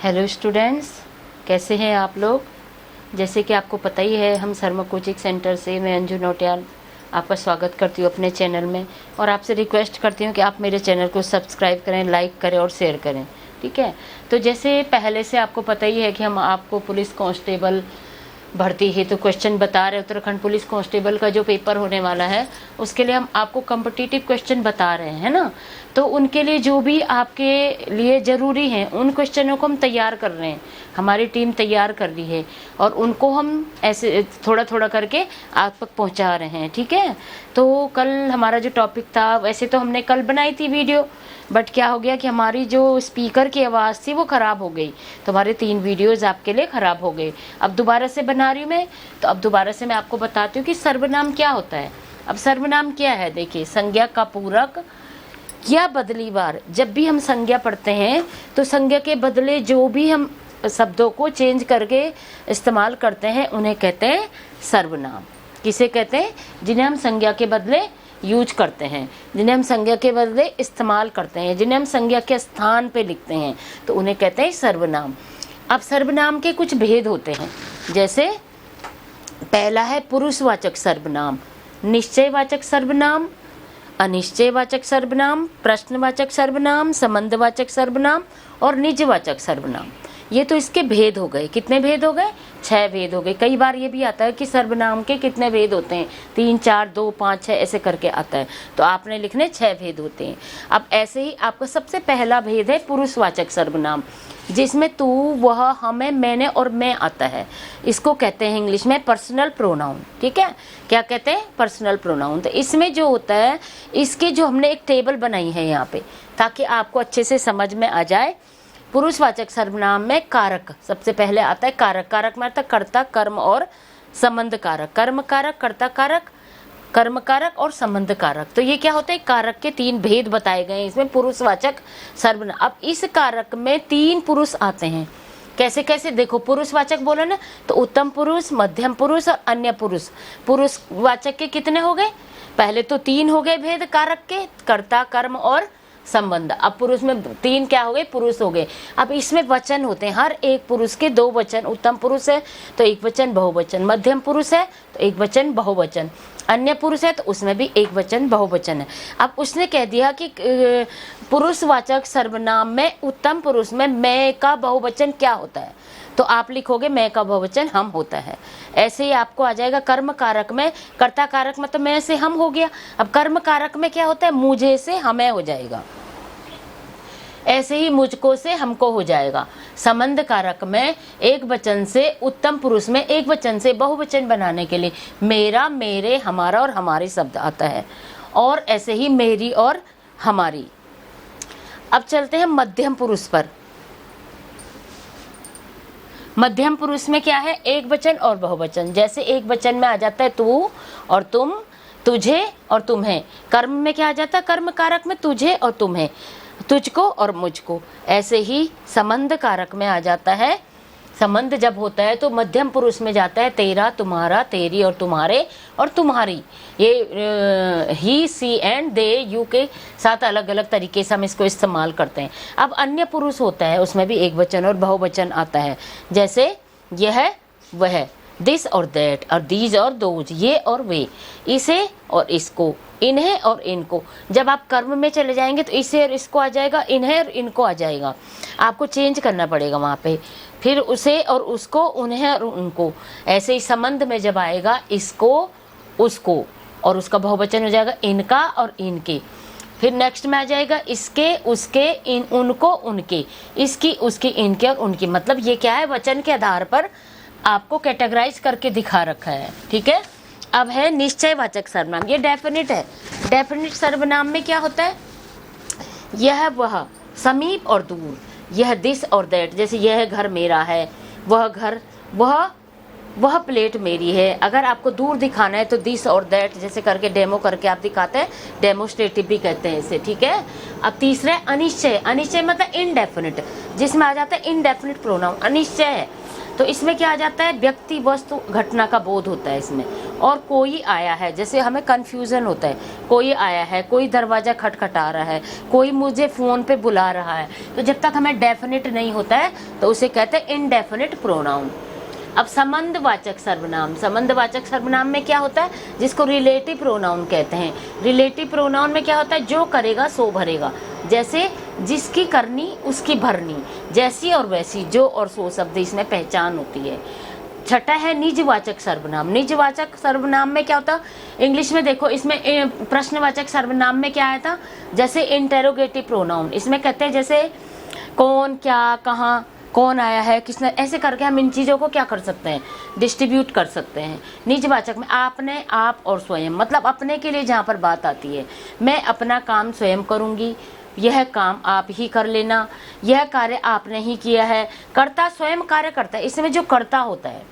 Hello students, कैसे हैं आप लोग। जैसे कि आपको पता ही है, हम शर्मा कोचिंग सेंटर से मैं अंजू नौटियाल आपका स्वागत करती हूँ अपने चैनल में, और आपसे रिक्वेस्ट करती हूँ कि आप मेरे चैनल को सब्सक्राइब करें, लाइक करें और शेयर करें। ठीक है। तो जैसे पहले से आपको पता ही है कि हम आपको पुलिस कांस्टेबल भर्ती हेतु क्वेश्चन बता रहे हैं। उत्तराखंड पुलिस कांस्टेबल का जो पेपर होने वाला है उसके लिए हम आपको कॉम्पिटिटिव क्वेश्चन बता रहे हैं ना। तो उनके लिए जो भी आपके लिए ज़रूरी हैं उन क्वेश्चनों को हम तैयार कर रहे हैं, हमारी टीम तैयार कर रही है और उनको हम ऐसे थोड़ा थोड़ा करके आप तक पहुंचा रहे हैं। ठीक है। तो कल हमारा जो टॉपिक था, वैसे तो हमने कल बनाई थी वीडियो, बट क्या हो गया कि हमारी जो स्पीकर की आवाज़ थी वो ख़राब हो गई, तो हमारे 3 वीडियोज़ आपके लिए ख़राब हो गए। अब दोबारा से बना रही हूँ मैं, तो अब दोबारा से मैं आपको बताती हूँ कि सर्वनाम क्या होता है। अब सर्वनाम क्या है, देखिए, संज्ञा का पूरक या बदली बार। जब भी हम संज्ञा पढ़ते हैं तो संज्ञा के बदले जो भी हम शब्दों को चेंज करके इस्तेमाल करते हैं उन्हें कहते हैं सर्वनाम। किसे कहते हैं? जिन्हें हम संज्ञा के बदले यूज करते हैं, जिन्हें हम संज्ञा के बदले इस्तेमाल करते हैं, जिन्हें हम संज्ञा के स्थान पे लिखते हैं, तो उन्हें कहते हैं सर्वनाम। अब सर्वनाम के कुछ भेद होते हैं। जैसे पहला है पुरुषवाचक सर्वनाम, निश्चयवाचक सर्वनाम, अनिश्चयवाचक सर्वनाम, प्रश्नवाचक सर्वनाम, संबंधवाचक सर्वनाम और निजवाचक सर्वनाम। ये तो इसके भेद हो गए। कितने भेद हो गए? 6 भेद हो गए। कई बार ये भी आता है कि सर्वनाम के कितने भेद होते हैं, 3, 4, 2, 5, 6 ऐसे करके आता है, तो आपने लिखने 6 भेद होते हैं। अब ऐसे ही आपका सबसे पहला भेद है पुरुषवाचक सर्वनाम, जिसमें तू, वह, हमें, मैंने और मैं आता है। इसको कहते हैं इंग्लिश में पर्सनल प्रोनाउन। ठीक है। क्या कहते हैं? Personal pronoun. तो इसमें जो होता है, इसके जो हमने एक टेबल बनाई है यहाँ पे, ताकि आपको अच्छे से समझ में आ जाए। पुरुषवाचक सर्वनाम में कारक सबसे पहले आता है। कारक, कारक में आता है कर्ता, कर्म और संबंध कारक। कर्म कारक, कर्ता कारक, कर्म कारक और संबंध कारक। तो ये क्या होता है? कारक के 3 भेद बताए गए हैं इसमें पुरुषवाचक सर्वनाम। अब इस कारक में 3 पुरुष आते हैं। कैसे कैसे? देखो, पुरुषवाचक बोलो ना, तो उत्तम पुरुष, मध्यम पुरुष और अन्य पुरुष। पुरुषवाचक के कितने हो गए? पहले तो 3 हो गए भेद कारक के, कर्ता, कर्म और संबंध। अब पुरुष में 3 क्या हो गए? पुरुष हो गए। अब इसमें वचन होते हैं, हर एक पुरुष के 2 वचन। उत्तम पुरुष है तो 1 वचन बहुवचन, मध्यम पुरुष है तो 1 वचन बहुवचन, अन्य पुरुष है तो उसमें भी 1 वचन बहुवचन है। अब उसने कह दिया कि पुरुषवाचक सर्वनाम में उत्तम पुरुष में मैं का बहुवचन क्या होता है, तो आप लिखोगे मैं का बहुवचन हम होता है। ऐसे ही आपको आ जाएगा कर्म कारक में, कर्ता कारक में तो मैं से हम हो गया। अब कर्म कारक में क्या होता है? मुझे से हमें हो जाएगा। ऐसे ही मुझको से हमको हो जाएगा। संबंध कारक में 1 वचन से उत्तम पुरुष में 1 वचन से बहुवचन बनाने के लिए मेरा, मेरे, हमारा और हमारे शब्द आता है, और ऐसे ही मेरी और हमारी। अब चलते हैं मध्यम पुरुष पर। मध्यम पुरुष में क्या है? 1 वचन और बहुवचन। जैसे 1 वचन में आ जाता है तू और तुम, तुझे और तुम्हें। कर्म में क्या आ जाता है? कर्म कारक में तुझे और तुम्हें, तुझको और मुझको। ऐसे ही संबंध कारक में आ जाता है, संबंध जब होता है तो मध्यम पुरुष में जाता है तेरा, तुम्हारा, तेरी और तुम्हारे और तुम्हारी। ये ही, सी एंड दे, यू के साथ अलग अलग तरीके से हम इसको इस्तेमाल करते हैं। अब अन्य पुरुष होता है, उसमें भी 1 वचन और बहुवचन आता है। जैसे यह, वह, दिस और दैट, और दीज और दोज, ये और वे, इसे और इसको, इन्हें और इनको। जब आप कर्म में चले जाएंगे तो इसे और इसको आ जाएगा, इन्हें और इनको आ जाएगा। आपको चेंज करना पड़ेगा वहाँ पे। फिर उसे और उसको, उन्हें और उनको। ऐसे ही संबंध में जब आएगा इसको, उसको, और उसका बहुवचन हो जाएगा इनका और इनके। फिर नेक्स्ट में आ जाएगा इसके, उसके, इन, उनको, उनके, इसकी, उसकी, इनके और उनकी। मतलब ये क्या है? वचन के आधार पर आपको कैटेगराइज करके दिखा रखा है। ठीक है। अब है निश्चयवाचक सर्वनाम। ये डेफिनिट है। डेफिनिट सर्वनाम में क्या होता है? यह, वह, समीप और दूर। यह, दिस और दैट। जैसे यह घर मेरा है, वह घर, वह प्लेट मेरी है। अगर आपको दूर दिखाना है तो दिस और दैट जैसे करके डेमो करके आप दिखाते हैं, डेमोस्ट्रेटिव भी कहते हैं इसे। ठीक है। अब तीसरा है अनिश्चय। अनिश्चय मतलब इनडेफिनिट, जिसमें आ जाता है इनडेफिनिट प्रोनाउन। अनिश्चय है तो इसमें क्या आ जाता है? व्यक्ति, वस्तु, घटना का बोध होता है इसमें। और कोई आया है, जैसे हमें कन्फ्यूज़न होता है, कोई आया है, कोई दरवाज़ा खटखटा रहा है, कोई मुझे फ़ोन पे बुला रहा है, तो जब तक हमें डेफिनेट नहीं होता है तो उसे कहते हैं इनडेफिनेट प्रोनाउन। अब संबंधवाचक सर्वनाम, संबंधवाचक सर्वनाम में क्या होता है, जिसको रिलेटिव प्रोनाउन कहते हैं। रिलेटिव प्रोनाउन में क्या होता है, जो करेगा सो भरेगा, जैसे जिसकी करनी उसकी भरनी, जैसी और वैसी, जो और सो शब्द इसमें पहचान होती है। छठा है निजवाचक सर्वनाम। निजवाचक सर्वनाम में क्या होता है, इंग्लिश में देखो, इसमें प्रश्नवाचक सर्वनाम में क्या आया था, जैसे इंटेरोगेटिव प्रोनाउन, इसमें कहते हैं जैसे कौन, क्या, कहाँ, कौन आया है, किसने, ऐसे करके हम इन चीज़ों को क्या कर सकते हैं, डिस्ट्रीब्यूट कर सकते हैं। निजवाचक में आपने, आप और स्वयं, मतलब अपने के लिए जहाँ पर बात आती है, मैं अपना काम स्वयं करूँगी, यह काम आप ही कर लेना, यह कार्य आपने ही किया है। कर्ता स्वयं कार्य करता है, इसमें जो कर्ता होता है,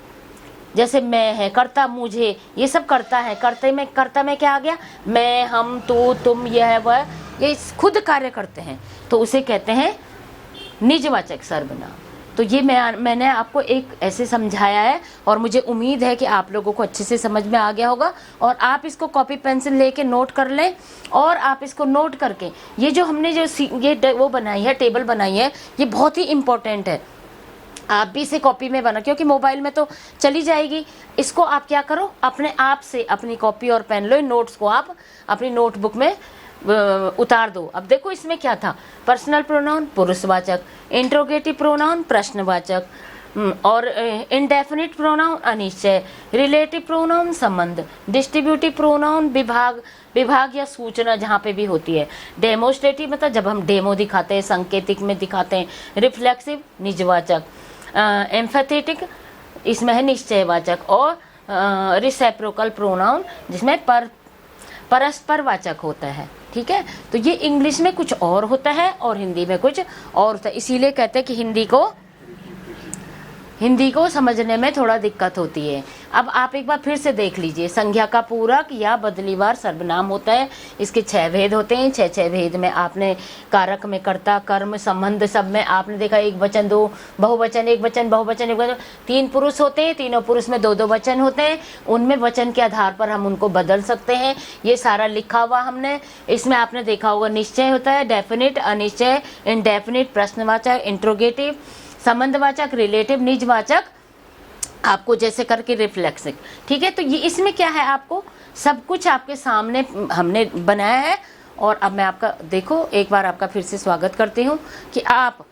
जैसे मैं है, कर्ता मुझे, ये सब करता है। कर्ता में क्या आ गया, मैं, हम, तू, तुम, यह वह, ये खुद कार्य करते हैं, तो उसे कहते हैं निजवाचक सर्वनाम। तो ये मैंने आपको एक ऐसे समझाया है और मुझे उम्मीद है कि आप लोगों को अच्छे से समझ में आ गया होगा और आप इसको कॉपी पेंसिल लेके नोट कर लें। और आप इसको नोट करके ये जो हमने जो ये वो बनाई है, टेबल बनाई है, ये बहुत ही इम्पोर्टेंट है। आप भी इसे कॉपी में बना, क्योंकि मोबाइल में तो चली जाएगी। इसको आप क्या करो, अपने आप से अपनी कॉपी और पेन लो, इन नोट्स को आप अपनी नोटबुक में उतार दो। अब देखो इसमें क्या था, पर्सनल प्रोनाउन पुरुषवाचक, इंट्रोगेटिव प्रोनाउन प्रश्नवाचक, और indefinite pronoun Anishchay, relative pronoun संबंध, डिस्ट्रीब्यूटिव प्रोनाउन विभाग या सूचना जहाँ पे भी होती है, डेमोस्ट्रेटिव मतलब जब हम डेमो दिखाते हैं, सांकेतिक में दिखाते हैं, रिफ्लेक्सिव निजवाचक, एम्फेथेटिक इसमें है निश्चयवाचक, और रिसेप्रोकल प्रोनाउन जिसमें परस्पर वाचक होता है। ठीक है, तो ये इंग्लिश में कुछ और होता है और हिंदी में कुछ और होता है, इसीलिए कहते हैं कि हिंदी को समझने में थोड़ा दिक्कत होती है। अब आप एक बार फिर से देख लीजिए, संज्ञा का पूरक या बदलीवार सर्वनाम होता है, इसके 6 भेद होते हैं। 6 भेद में आपने कारक में कर्ता, कर्म, संबंध सब में आपने देखा, एक वचन, दो बहुवचन, एक वचन, बहुवचन, एक वचन, 3 पुरुष होते हैं, तीनों पुरुष में 2-2 वचन होते हैं, उनमें वचन के आधार पर हम उनको बदल सकते हैं। ये सारा लिखा हुआ हमने, इसमें आपने देखा होगा निश्चय होता है, डेफिनिट, अनिश्चय, इनडेफिनिट, प्रश्नवाचक, इंट्रोगेटिव, संबंधवाचक, रिलेटिव, निजवाचक, आपको जैसे करके रिफ्लेक्सिव। ठीक है, तो ये इसमें क्या है, आपको सब कुछ आपके सामने हमने बनाया है। और अब मैं आपका देखो एक बार आपका फिर से स्वागत करती हूँ कि आप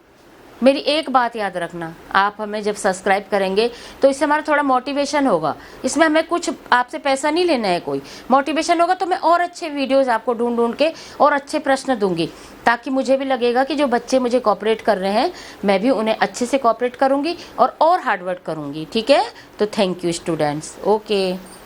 मेरी एक बात याद रखना, आप हमें जब सब्सक्राइब करेंगे तो इससे हमारा थोड़ा मोटिवेशन होगा। इसमें हमें कुछ आपसे पैसा नहीं लेना है, कोई मोटिवेशन होगा तो मैं और अच्छे वीडियोस आपको ढूंढ के और अच्छे प्रश्न दूंगी, ताकि मुझे भी लगेगा कि जो बच्चे मुझे कोऑपरेट कर रहे हैं मैं भी उन्हें अच्छे से कोऑपरेट करूंगी और हार्डवर्क करूंगी। ठीक है, तो थैंक यू स्टूडेंट्स। ओके।